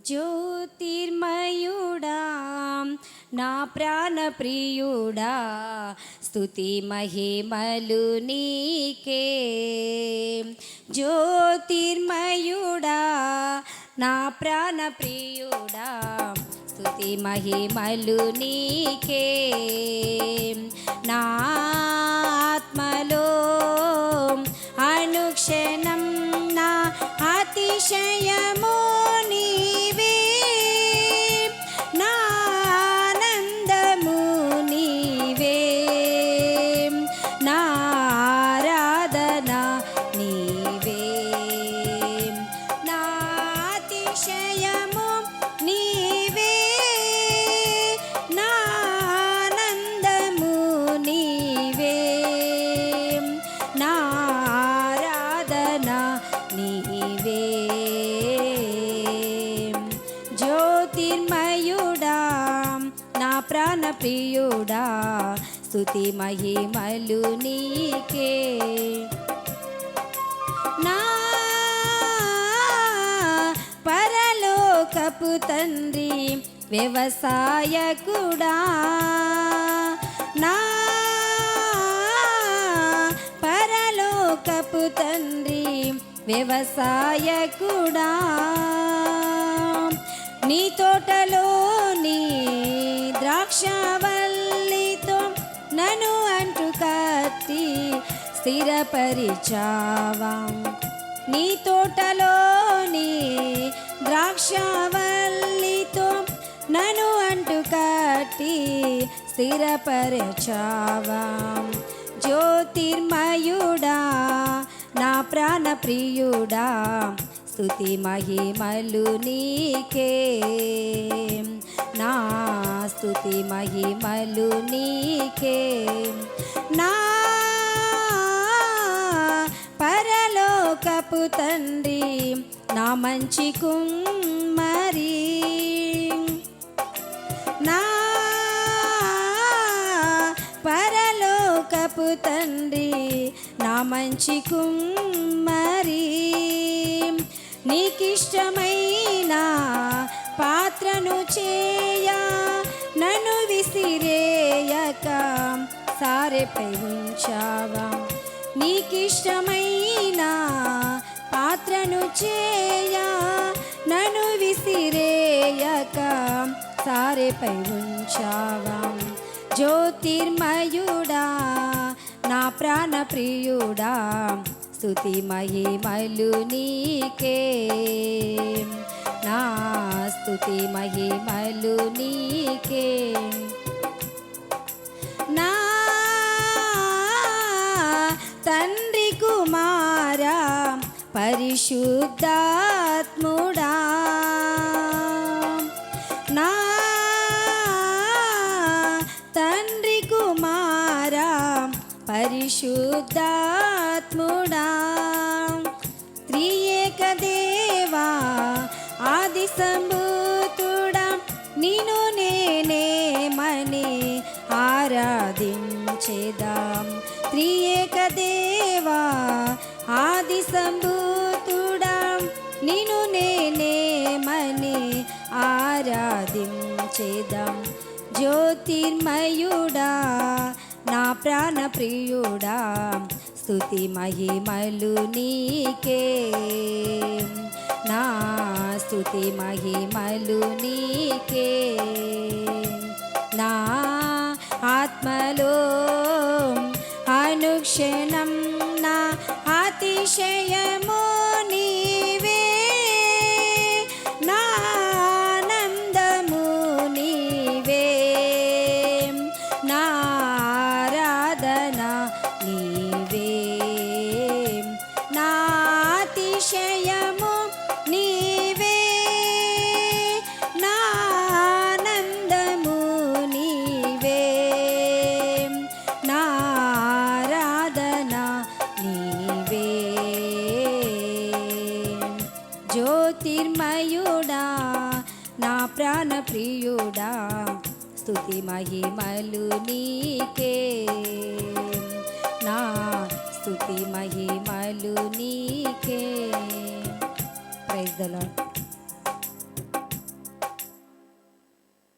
జ్యోతిర్మయుడా నా ప్రాణ ప్రియుడా స్తుతి మహిమలు నీకే. జ్యోతిర్మయుడా నా ప్రాణ ప్రియుడా స్తుతి మహిమలు నీకే. నా ఆత్మలో అనుక్షణం నా అతిశయము నీవే, నా ఆనందము నీవే, నా ఆరాధన నీవే, నా అతిశయము నీవే, నా ఆనందము నీవే, నా ఆరాధన నీవే. జ్యోతిర్మయుడా నా ప్రాణ ప్రియుడా స్తుతి మహిమలు నీకే. నా పరలోకపు తండ్రి వ్యవసాయకుడా, నా పరలోకపు తండ్రి వ్యవసాయకుడా, నీ తోటలోని ద్రాక్షవల్లితో నన్ను అంటు కట్టి స్థిరపరిచావా. నీ తోటలోని ద్రాక్షవల్లితో నన్ను అంటు కట్టి స్థిరపరిచావా. జ్యోతిర్మయుడా నా ప్రాణ ప్రియుడా స్తుతి మహిమలు నీకే. నా స్తుతి మహిమలు నీకే. నా పరలోకపు తండ్రి నా మంచి కుమ్మరి, నా పరలోకపు తండ్రి నా మంచి కుమ్మరి, నీకిష్టమైన పాత్రను చేయ నన్ను విసిరేయక సారెపై ఉంచావా. నీకిష్టమైన పాత్రను చేయ నన్ను విసిరేయక సారెపై ఉంచావా. జ్యోతిర్మయుడా నా ప్రాణ ప్రియుడా స్తుతి మహిమలు నీకే. నా స్తుతి మహిమలు నీకే. నా తండ్రి కుమారా పరిశుద్ధాత్ముడా, నా తండ్రి కుమారా పరిశుద్ధాత్ముడా, త్రియేక దేవా ఆది సంభూతుడా నిన్ను నేనేమని ఆరాధించేదాం. త్రియేక దేవా ఆది సంభూతుడా నిన్ను నేనేమని ఆరాధించేదాం. జ్యోతిర్మయుడా నా ప్రాణ ప్రియుడా స్తుతి మహిమలు నీకే. నా స్తుతి మహిమలు నీకే. నా ఆత్మలో అనుక్షణం నా అతిశయము నీవే, నా ఆనందము నీవే, నా ఆరాధన నీవే, నా అతిశయము నీవే, నా ఆనందము నీవే, నా ఆరాధన నీవే. జ్యోతిర్మయుడా నా ప్రాణ ప్రియుడా స్తుతి మహిమలు నీకే. నా స్తుతి మహిమలు నీకే. Praise the lord.